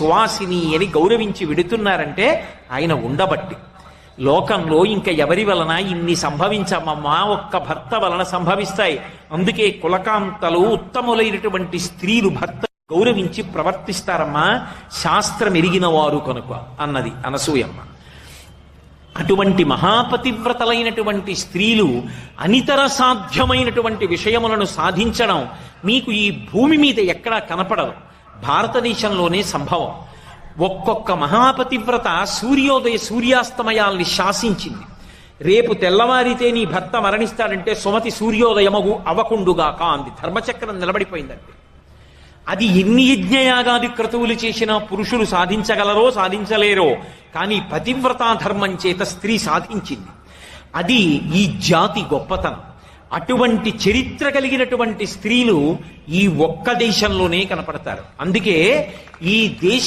సువాసిని అని గౌరవించి విడుతున్నారంటే ఆయన ఉండబట్టి. లోకంలో ఇంకా ఎవరి వలన ఇన్ని సంభవించమమ్మా, ఒక్క భర్త వలన సంభవిస్తాయి. అందుకే కులకాంతలు ఉత్తములైనటువంటి స్త్రీలు భర్త గౌరవించి ప్రవర్తిస్తారమ్మా, శాస్త్రం ఎరిగిన వారు కనుక అన్నది అనసూయమ్మ. అటువంటి మహాపతివ్రతలైనటువంటి స్త్రీలు అనితర సాధ్యమైనటువంటి విషయములను సాధించడం మీకు ఈ భూమి మీద ఎక్కడా కనపడదు, భారతదేశంలోనే సంభవం. ఒక్కొక్క మహాపతివ్రత సూర్యాస్తమయాల్ని శాసించింది. రేపు తెల్లవారితే నీ భర్త మరణిస్తాడంటే సుమతి సూర్యోదయమగు అవకుండుగాక అంది. ధర్మచక్రం నిలబడిపోయిందంటే అది ఎన్ని యజ్ఞయాగాది క్రతువులు చేసినా పురుషులు సాధించగలరో సాధించలేరో, కానీ పతివ్రతా ధర్మం చేత స్త్రీ సాధించింది. అది ఈ జాతి గొప్పతనం. అటువంటి చరిత్ర కలిగినటువంటి స్త్రీలు ఈ ఒక్క దేశంలోనే కనపడతారు. అందుకే ఈ దేశ